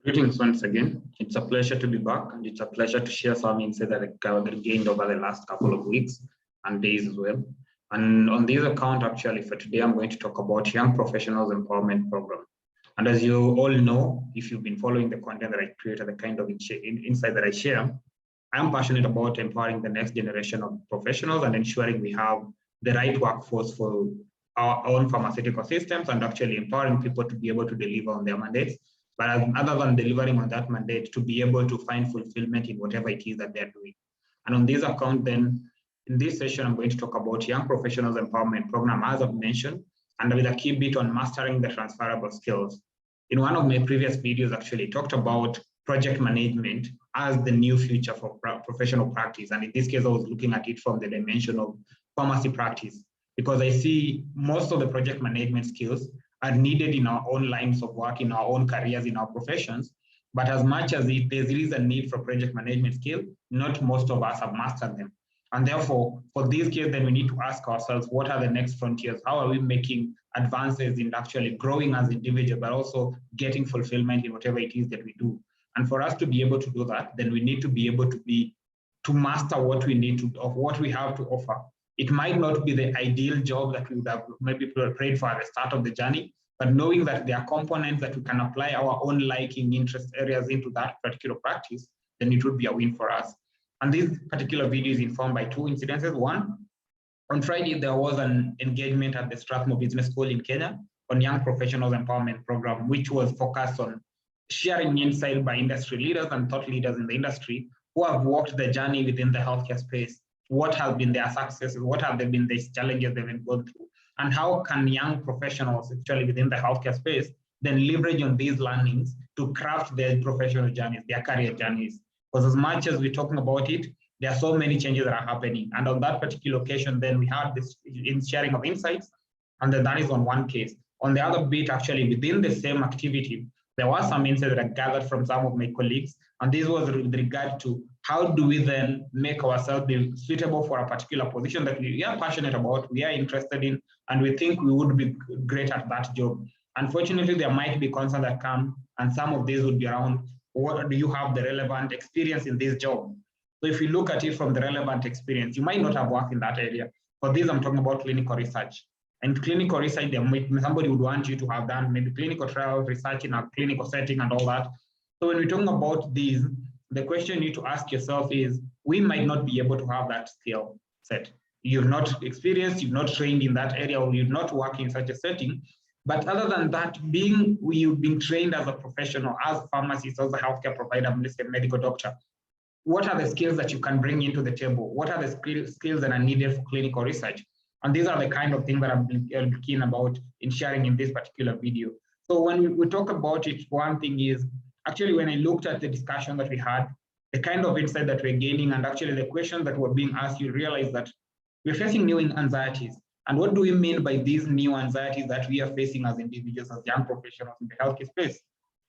Greetings once again. It's a pleasure to be back, and it's a pleasure to share some insight that I gained over the last couple of weeks and days as well. And on this account, actually, for today, I'm going to talk about Young Professionals Empowerment Program. And as you all know, if you've been following the content that I created, the kind of insight that I share, I'm passionate about empowering the next generation of professionals and ensuring we have the right workforce for our own pharmaceutical systems and actually empowering people to be able to deliver on their mandates. But other than delivering on that mandate, to be able to find fulfillment in whatever it is that they're doing. And on this account, then, in this session, I'm going to talk about Young Professionals Empowerment Program, as I've mentioned, and with a key bit on mastering the transferable skills. In one of my previous videos, actually, talked about project management as the new future for professional practice. And in this case, I was looking at it from the dimension of pharmacy practice, because I see most of the project management skills are needed in our own lines of work, in our own careers, in our professions. But as much as there is a need for project management skill, not most of us have mastered them. And therefore, for this case, then we need to ask ourselves, what are the next frontiers? How are we making advances in actually growing as individuals, but also getting fulfillment in whatever it is that we do? And for us to be able to do that, then we need to be able to master what we need to, of what we have to offer. It might not be the ideal job that we would have maybe prayed for at the start of the journey, but knowing that there are components that we can apply our own liking, interest areas into that particular practice, then it would be a win for us. And this particular video is informed by two incidences. One, on Friday, there was an engagement at the Strathmore Business School in Kenya on Young Professionals Empowerment Program, which was focused on sharing insight by industry leaders and thought leaders in the industry who have walked the journey within the healthcare space. What have been their successes? What have been the challenges they've been going through? And how can young professionals actually within the healthcare space then leverage on these learnings to craft their professional journeys, their career journeys? Because as much as we're talking about it, there are so many changes that are happening. And on that particular occasion, then we had this sharing of insights, and then that is on one case. On the other bit, actually, within the same activity, there was some insights that I gathered from some of my colleagues, and this was with regard to how do we then make ourselves be suitable for a particular position that we are passionate about, we are interested in, and we think we would be great at that job. Unfortunately, there might be concerns that come, and some of these would be around, what do you have the relevant experience in this job? So if you look at it from the relevant experience, you might not have worked in that area. For this, I'm talking about clinical research. And clinical research, somebody would want you to have done maybe clinical trial research in a clinical setting and all that. So when we're talking about these, the question you need to ask yourself is, we might not be able to have that skill set. You've not experienced, you've not trained in that area, or you've not worked in such a setting. But other than that, you've been trained as a professional, as a pharmacist, as a healthcare provider, let's say medical doctor. What are the skills that you can bring into the table? What are the skills that are needed for clinical research? And these are the kind of things that I'm keen about in sharing in this particular video. So when we talk about it, one thing is, actually, when I looked at the discussion that we had, the kind of insight that we're gaining, and actually the questions that were being asked, you realize that we're facing new anxieties. And what do we mean by these new anxieties that we are facing as individuals, as young professionals in the healthcare space?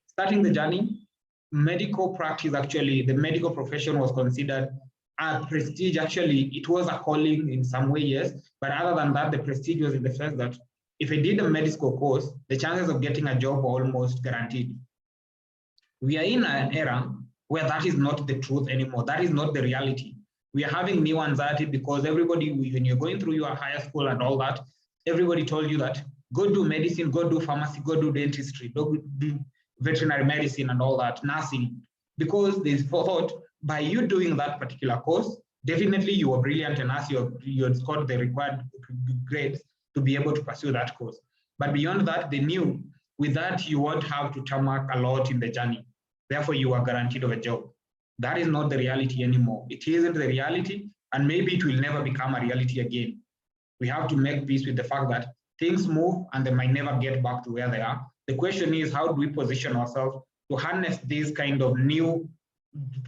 Starting the journey, medical practice, actually, the medical profession was considered a prestige. Actually, it was a calling in some way, yes. But other than that, the prestige was in the sense that if I did a medical course, the chances of getting a job were almost guaranteed. We are in an era where that is not the truth anymore. That is not the reality. We are having new anxiety because everybody, when you're going through your higher school and all that, everybody told you that go do medicine, go do pharmacy, go do dentistry, go do veterinary medicine and all that, nursing, because they thought by you doing that particular course, definitely you were brilliant enough, you had scored the required grades to be able to pursue that course. But beyond that, they knew with that, you won't have to tarmac a lot in the journey. Therefore, you are guaranteed of a job. That is not the reality anymore. It isn't the reality, and maybe it will never become a reality again. We have to make peace with the fact that things move and they might never get back to where they are. The question is, how do we position ourselves to harness this kind of new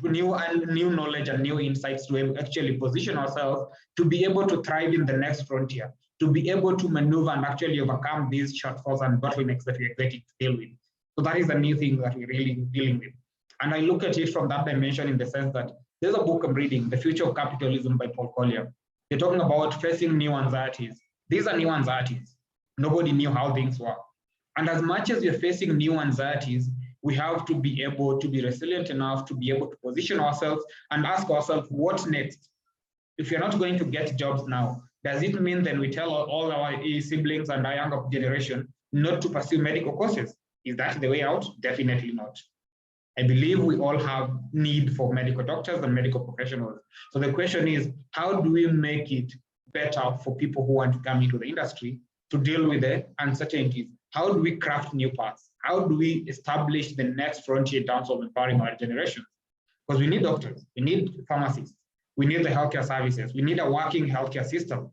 knowledge and new insights to actually position ourselves to be able to thrive in the next frontier, to be able to maneuver and actually overcome these shortfalls and bottlenecks that we're getting to deal with. So that is the new thing that we're really dealing with. And I look at it from that dimension in the sense that there's a book I'm reading, The Future of Capitalism by Paul Collier. They're talking about facing new anxieties. These are new anxieties. Nobody knew how things were. And as much as you're facing new anxieties, we have to be able to be resilient enough to be able to position ourselves and ask ourselves, what's next? If you're not going to get jobs now, does it mean then we tell all our siblings and our younger generation not to pursue medical courses? Is that the way out? Definitely not. I believe we all have need for medical doctors and medical professionals. So the question is, how do we make it better for people who want to come into the industry to deal with the uncertainties? How do we craft new paths? How do we establish the next frontier in terms of empowering our generation? Because we need doctors, we need pharmacists, we need the healthcare services, we need a working healthcare system.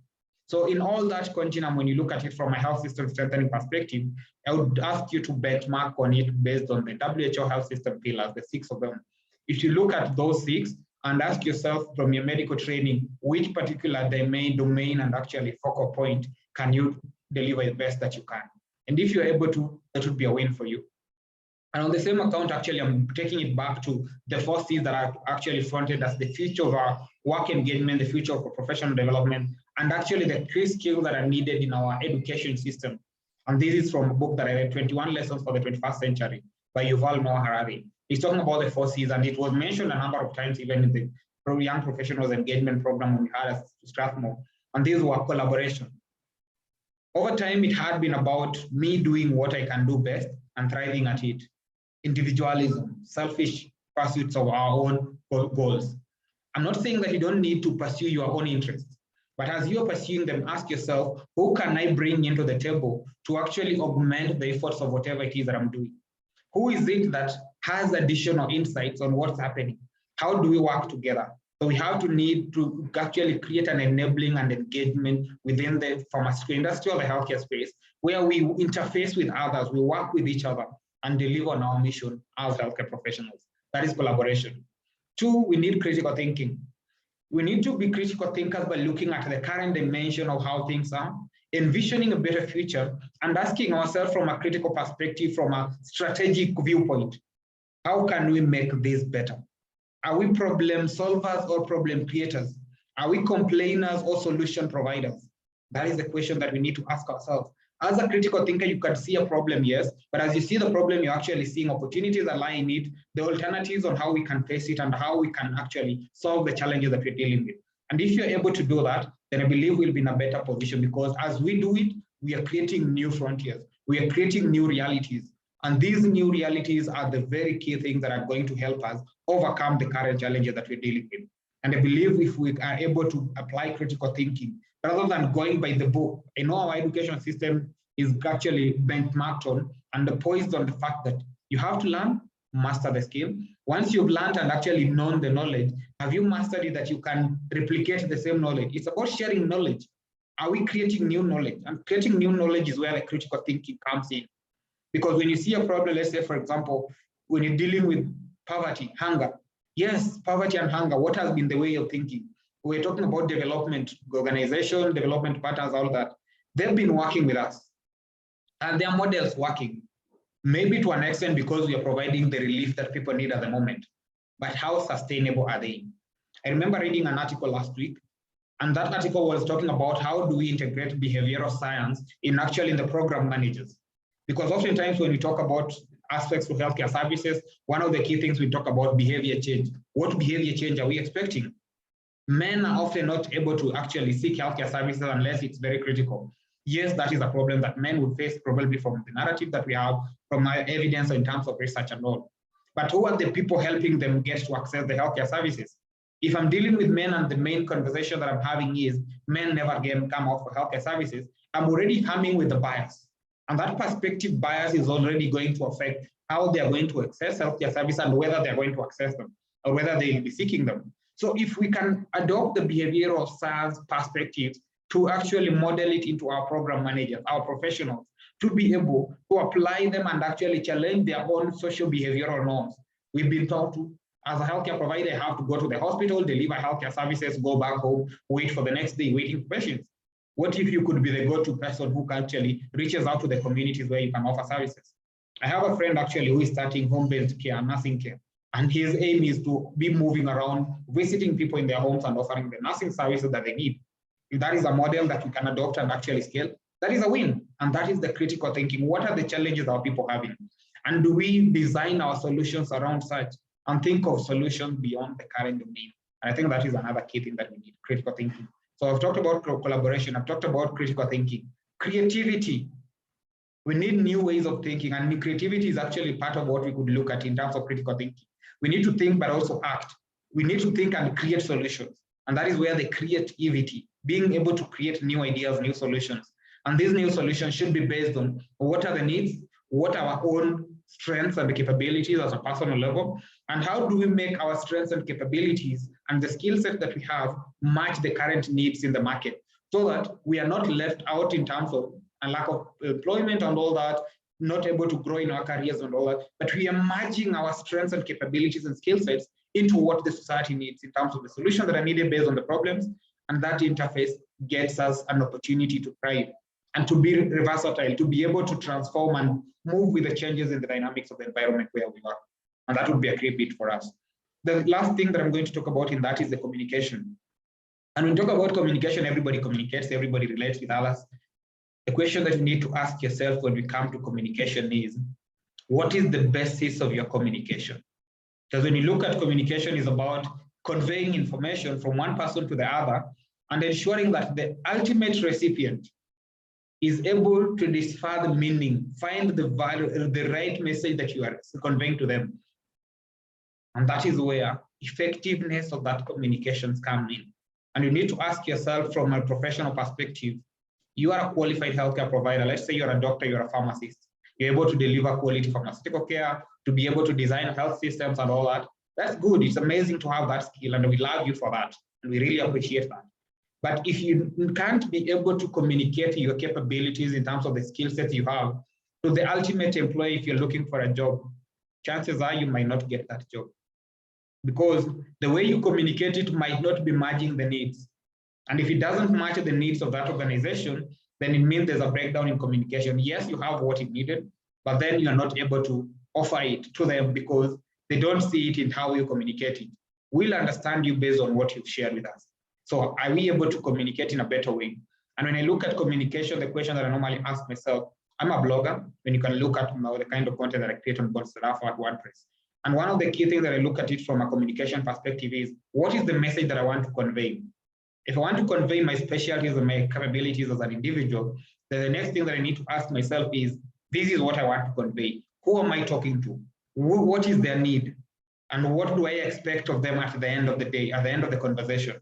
So in all that continuum, when you look at it from a health system strengthening perspective, I would ask you to benchmark on it based on the WHO health system pillars, the 6 of them. If you look at those 6 and ask yourself from your medical training, which particular domain and actually focal point can you deliver the best that you can? And if you're able to, that would be a win for you. And on the same account, actually, I'm taking it back to the 4 C's that are actually fronted as the future of our work engagement, the future of our professional development, and actually the 3 skills that are needed in our education system. And this is from a book that I read, 21 Lessons for the 21st Century by Yuval Noah Harari. He's talking about the 4 C's, and it was mentioned a number of times even in the Young Professionals Engagement Program we had at Strathmore. And these were collaboration. Over time, it had been about me doing what I can do best and thriving at it. Individualism, selfish pursuits of our own goals. I'm not saying that you don't need to pursue your own interests, but as you're pursuing them, ask yourself, who can I bring into the table to actually augment the efforts of whatever it is that I'm doing? Who is it that has additional insights on what's happening? How do we work together? So we have to need to actually create an enabling and engagement within the pharmaceutical industry or the healthcare space, where we interface with others, we work with each other and deliver on our mission as healthcare professionals. That is collaboration. 2, we need critical thinking. We need to be critical thinkers by looking at the current dimension of how things are, envisioning a better future, and asking ourselves from a critical perspective, from a strategic viewpoint, how can we make this better? Are we problem solvers or problem creators? Are we complainers or solution providers? That is the question that we need to ask ourselves. As a critical thinker, you can see a problem, yes, but as you see the problem, you're actually seeing opportunities that lie in it, the alternatives on how we can face it and how we can actually solve the challenges that we're dealing with. And if you're able to do that, then I believe we'll be in a better position, because as we do it, we are creating new frontiers, we are creating new realities. And these new realities are the very key things that are going to help us overcome the current challenges that we're dealing with. And I believe if we are able to apply critical thinking, rather than going by the book, I know our education system is actually benchmarked on and poised on the fact that you have to learn, master the skill. Once you've learned and actually known the knowledge, have you mastered it that you can replicate the same knowledge? It's about sharing knowledge. Are we creating new knowledge? And creating new knowledge is where the critical thinking comes in. Because when you see a problem, let's say, for example, when you're dealing with poverty, hunger, yes, poverty and hunger, what has been the way of thinking? We're talking about development, organization, development patterns, all that. They've been working with us and their models working, maybe to an extent because we are providing the relief that people need at the moment. But how sustainable are they? I remember reading an article last week, and that article was talking about how do we integrate behavioral science in the program managers. Because oftentimes when we talk about aspects of healthcare services, one of the key things we talk about behavior change. What behavior change are we expecting? Men are often not able to actually seek healthcare services unless it's very critical. Yes, that is a problem that men would face probably from the narrative that we have, from our evidence in terms of research and all. But who are the people helping them get to access the healthcare services? If I'm dealing with men and the main conversation that I'm having is men never come out for healthcare services, I'm already coming with the bias. And that perspective bias is already going to affect how they are going to access healthcare services and whether they're going to access them or whether they will be seeking them. So if we can adopt the behavioral science perspectives to actually model it into our program managers, our professionals, to be able to apply them and actually challenge their own social behavioral norms. We've been taught to, as a healthcare provider, I have to go to the hospital, deliver healthcare services, go back home, wait for the next day, waiting for patients. What if you could be the go-to person who actually reaches out to the communities where you can offer services? I have a friend actually who is starting home-based care, nursing care, and his aim is to be moving around, visiting people in their homes and offering the nursing services that they need. If that is a model that we can adopt and actually scale, that is a win. And that is the critical thinking. What are the challenges our people having? And do we design our solutions around such and think of solutions beyond the current domain? And I think that is another key thing that we need, critical thinking. So I've talked about collaboration, I've talked about critical thinking. Creativity, we need new ways of thinking, and creativity is actually part of what we could look at in terms of critical thinking. We need to think, but also act. We need to think and create solutions. And that is where the creativity, being able to create new ideas, new solutions. And these new solutions should be based on what are the needs, what are our own strengths and the capabilities at a personal level, and how do we make our strengths and capabilities and the skill set that we have match the current needs in the market, so that we are not left out in terms of a lack of employment and all that, not able to grow in our careers and all that, but we are merging our strengths and capabilities and skill sets into what the society needs in terms of the solutions that are needed based on the problems, and that interface gets us an opportunity to thrive and to be versatile, to be able to transform and move with the changes in the dynamics of the environment where we are. And that would be a great bit for us. The last thing that I'm going to talk about in that is the communication. And when we talk about communication, everybody communicates, everybody relates with others. The question that you need to ask yourself when we come to communication is, what is the basis of your communication? Because when you look at communication, is about conveying information from one person to the other and ensuring that the ultimate recipient is able to decipher the meaning, find the value, the right message that you are conveying to them. And that is where effectiveness of that communications come in. And you need to ask yourself from a professional perspective, you are a qualified healthcare provider. Let's say you're a doctor, you're a pharmacist. You're able to deliver quality pharmaceutical care, to be able to design health systems and all that. That's good. It's amazing to have that skill, and we love you for that. And we really appreciate that. But if you can't be able to communicate your capabilities in terms of the skill sets you have to the ultimate employee, if you're looking for a job, chances are you might not get that job. Because the way you communicate it might not be matching the needs. And if it doesn't match the needs of that organization, then it means there's a breakdown in communication. Yes, you have what it needed, but then you're not able to offer it to them because they don't see it in how you communicate it. We'll understand you based on what you've shared with us. So are we able to communicate in a better way? And when I look at communication, the question that I normally ask myself, I'm a blogger, when you can look at the kind of content that I create on WordPress. And one of the key things that I look at it from a communication perspective is, what is the message that I want to convey? If I want to convey my specialties and my capabilities as an individual, then the next thing that I need to ask myself is, this is what I want to convey. Who am I talking to? What is their need? And what do I expect of them at the end of the day, at the end of the conversation?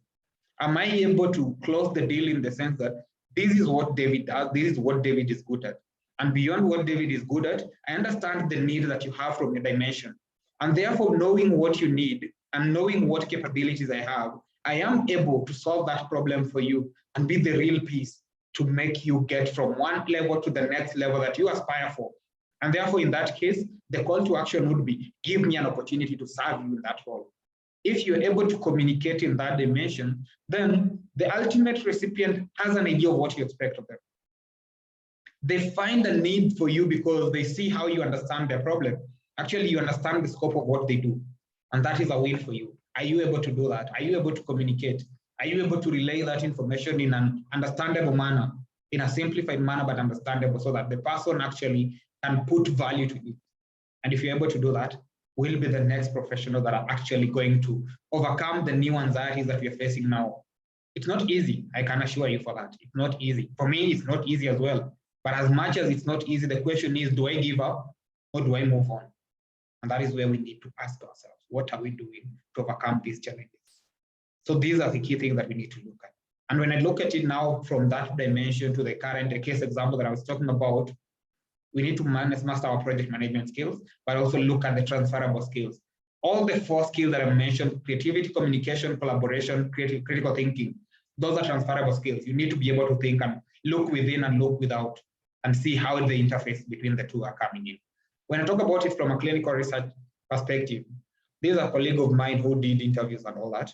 Am I able to close the deal in the sense that this is what David does, this is what David is good at. And beyond what David is good at, I understand the need that you have from your dimension. And therefore, knowing what you need and knowing what capabilities I have, I am able to solve that problem for you and be the real piece to make you get from one level to the next level that you aspire for. And therefore, in that case, the call to action would be, give me an opportunity to serve you in that role. If you're able to communicate in that dimension, then the ultimate recipient has an idea of what you expect of them. They find a need for you because they see how you understand their problem. Actually, you understand the scope of what they do. And that is a win for you. Are you able to do that? Are you able to communicate? Are you able to relay that information in an understandable manner, in a simplified manner, but understandable, so that the person actually can put value to it? And if you're able to do that, we'll be the next professional that are actually going to overcome the new anxieties that we're facing now. It's not easy. I can assure you for that. It's not easy. For me, it's not easy as well. But as much as it's not easy, the question is, do I give up or do I move on? And that is where we need to ask ourselves, what are we doing to overcome these challenges? So these are the key things that we need to look at. And when I look at it now from that dimension to the current case example that I was talking about, we need to master our project management skills, but also look at the transferable skills. All the 4 skills that I mentioned, creativity, communication, collaboration, critical thinking, those are transferable skills. You need to be able to think and look within and look without and see how the interface between the two are coming in. When I talk about it from a clinical research perspective, there's a colleague of mine who did interviews and all that.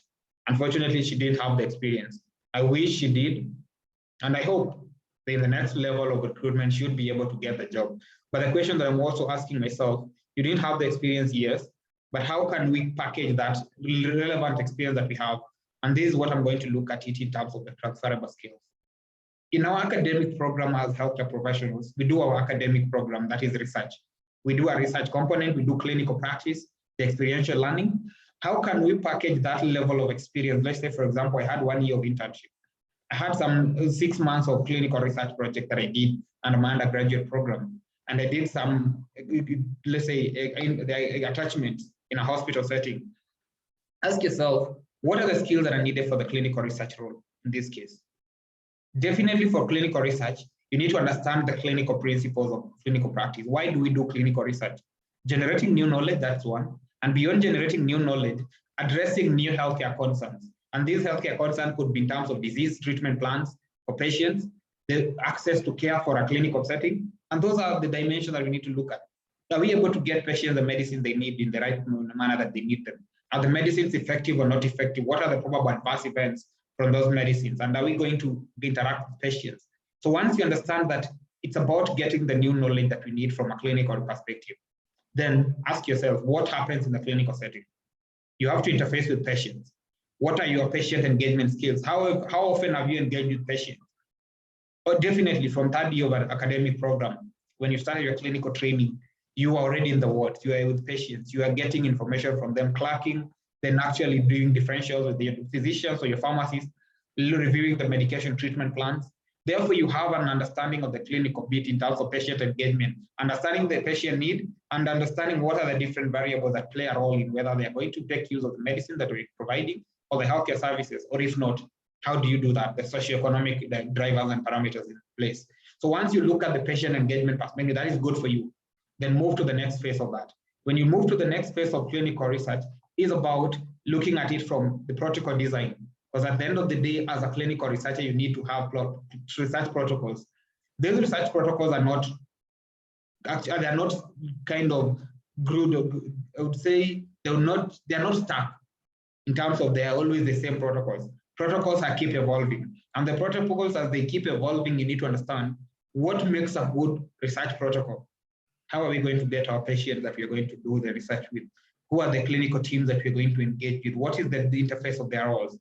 Unfortunately, she didn't have the experience. I wish she did, and I hope that in the next level of recruitment, she would be able to get the job. But the question that I'm also asking myself, you didn't have the experience, yes, but how can we package that relevant experience that we have? And this is what I'm going to look at it in terms of the transferable skills. In our academic program as healthcare professionals, we do our academic program, that is research. We do a research component, we do clinical practice, the experiential learning. How can we package that level of experience? Let's say, for example, I had 1 year of internship. I had some 6 months of clinical research project that I did under my undergraduate program. And I did some, let's say, the attachments in a hospital setting. Ask yourself, what are the skills that are needed for the clinical research role in this case? Definitely for clinical research, you need to understand the clinical principles of clinical practice. Why do we do clinical research? Generating new knowledge, that's one. And beyond generating new knowledge, addressing new healthcare concerns. And these healthcare concerns could be in terms of disease treatment plans for patients, the access to care for a clinical setting. And those are the dimensions that we need to look at. Are we able to get patients the medicine they need in the right manner that they need them? Are the medicines effective or not effective? What are the probable adverse events from those medicines? And are we going to interact with patients? So once you understand that it's about getting the new knowledge that we need from a clinical perspective, then ask yourself, what happens in the clinical setting? You have to interface with patients. What are your patient engagement skills? How often have you engaged with patients? Or definitely from third year of an academic program, when you started your clinical training, you are already in the wards, you are with patients, you are getting information from them, clerking, then actually doing differentials with the physicians or your pharmacists, reviewing the medication treatment plans. Therefore, you have an understanding of the clinical bit in terms of patient engagement, understanding the patient need, and understanding what are the different variables that play a role in whether they are going to take use of the medicine that we're providing or the healthcare services, or if not, how do you do that? The socioeconomic drivers and parameters in place. So once you look at the patient engagement perspective, that is good for you. Then move to the next phase of that. When you move to the next phase of clinical research, is about looking at it from the protocol design. Because at the end of the day, as a clinical researcher, you need to have research protocols. Those research protocols are not, actually, they're not kind of good. I would say they're not stuck in terms of they are always the same protocols. Protocols are keep evolving. And the protocols, as they keep evolving, you need to understand what makes a good research protocol. How are we going to get our patients that we're going to do the research with? Who are the clinical teams that we're going to engage with? What is the interface of their roles?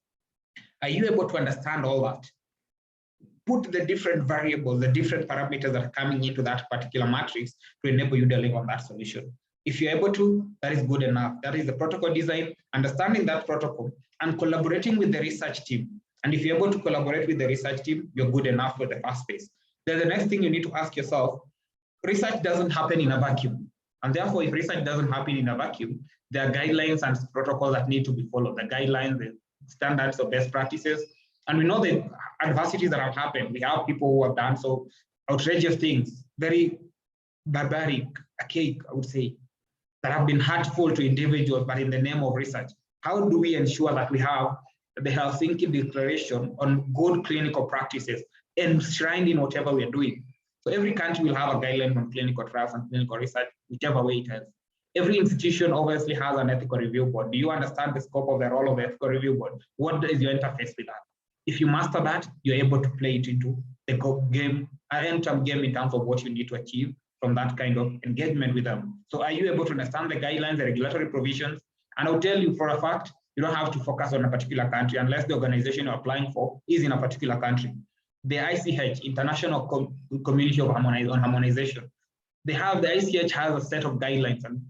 Are you able to understand all that? Put the different variables, the different parameters that are coming into that particular matrix to enable you to deliver on that solution. If you're able to, that is good enough. That is the protocol design, understanding that protocol, and collaborating with the research team. And if you're able to collaborate with the research team, you're good enough for the first phase. Then the next thing you need to ask yourself, research doesn't happen in a vacuum. And therefore, if research doesn't happen in a vacuum, there are guidelines and protocols that need to be followed. The guidelines, the standards of best practices. And we know the adversities that have happened. We have people who have done so outrageous things, very barbaric, archaic, I would say, that have been hurtful to individuals, but in the name of research. How do we ensure that we have the Helsinki Declaration on good clinical practices enshrined in whatever we're doing? So every country will have a guideline on clinical trials and clinical research, whichever way it has. Every institution obviously has an ethical review board. Do you understand the scope of the role of the ethical review board? What is your interface with that? If you master that, you're able to play it into the game, an end-term game in terms of what you need to achieve from that kind of engagement with them. So are you able to understand the guidelines, the regulatory provisions? And I'll tell you for a fact, you don't have to focus on a particular country unless the organization you're applying for is in a particular country. The ICH, International Community on Harmonization, the ICH has a set of guidelines and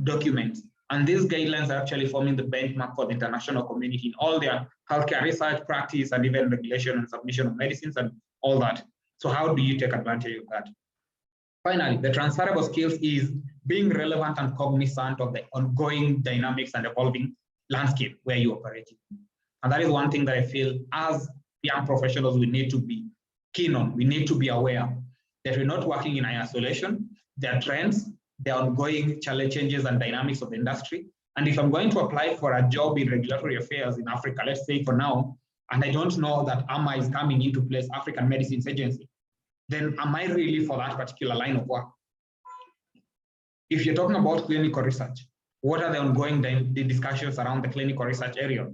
documents, and these guidelines are actually forming the benchmark for the international community in all their healthcare research practice and even regulation and submission of medicines and all that. So how do you take advantage of that? Finally, the transferable skills is being relevant and cognizant of the ongoing dynamics and evolving landscape where you operate. And that is one thing that I feel as young professionals we need to be keen on. We need to be aware that we're not working in isolation. There are trends, there are ongoing changes and dynamics of the industry. And if I'm going to apply for a job in regulatory affairs in Africa, let's say for now, and I don't know that AMA is coming into place, African Medicines Agency, then am I really for that particular line of work? If you're talking about clinical research, what are the ongoing discussions around the clinical research area?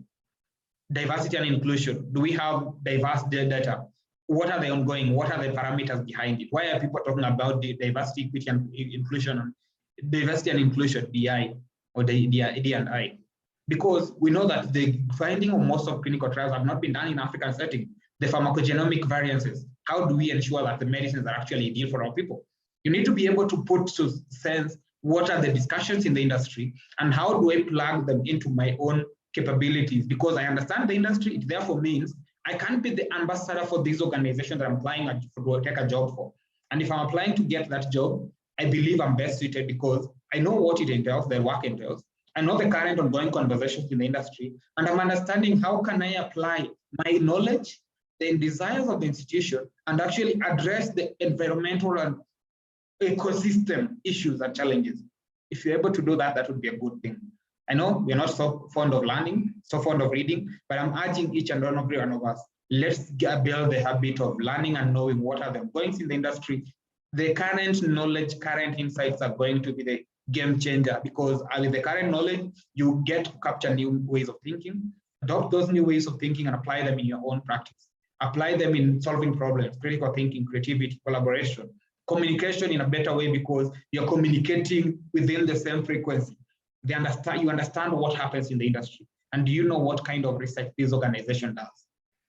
Diversity and inclusion. Do we have diverse data? What are the ongoing? What are the parameters behind it? Why are people talking about the diversity, equity, and inclusion? Diversity and inclusion, DI or the D&I? Because we know that the finding of most of clinical trials have not been done in African setting. The pharmacogenomic variances. How do we ensure that the medicines are actually ideal for our people? You need to be able to put to sense what are the discussions in the industry and how do I plug them into my own capabilities, because I understand the industry. It therefore means I can't be the ambassador for this organization that I'm applying to take a job for. And if I'm applying to get that job, I believe I'm best suited because I know what it entails, the work entails. I know the current ongoing conversations in the industry, and I'm understanding how can I apply my knowledge, the desires of the institution, and actually address the environmental and ecosystem issues and challenges. If you're able to do that, that would be a good thing. I know we're not so fond of learning, so fond of reading, but I'm urging each and every one of us, let's build the habit of learning and knowing what are the goings in the industry. The current knowledge, current insights are going to be the game changer, because with the current knowledge, you get to capture new ways of thinking, adopt those new ways of thinking and apply them in your own practice. Apply them in solving problems, critical thinking, creativity, collaboration, communication in a better way, because you're communicating within the same frequency. You understand what happens in the industry, and do you know what kind of research this organization does?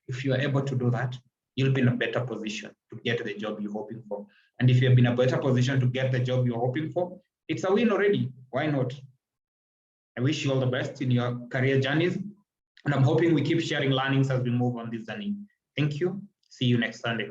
If you are able to do that, you'll be in a better position to get the job you're hoping for. And if you've been in a better position to get the job you're hoping for, it's a win already. Why not? I wish you all the best in your career journeys, and I'm hoping we keep sharing learnings as we move on this journey. Thank you. See you next Sunday.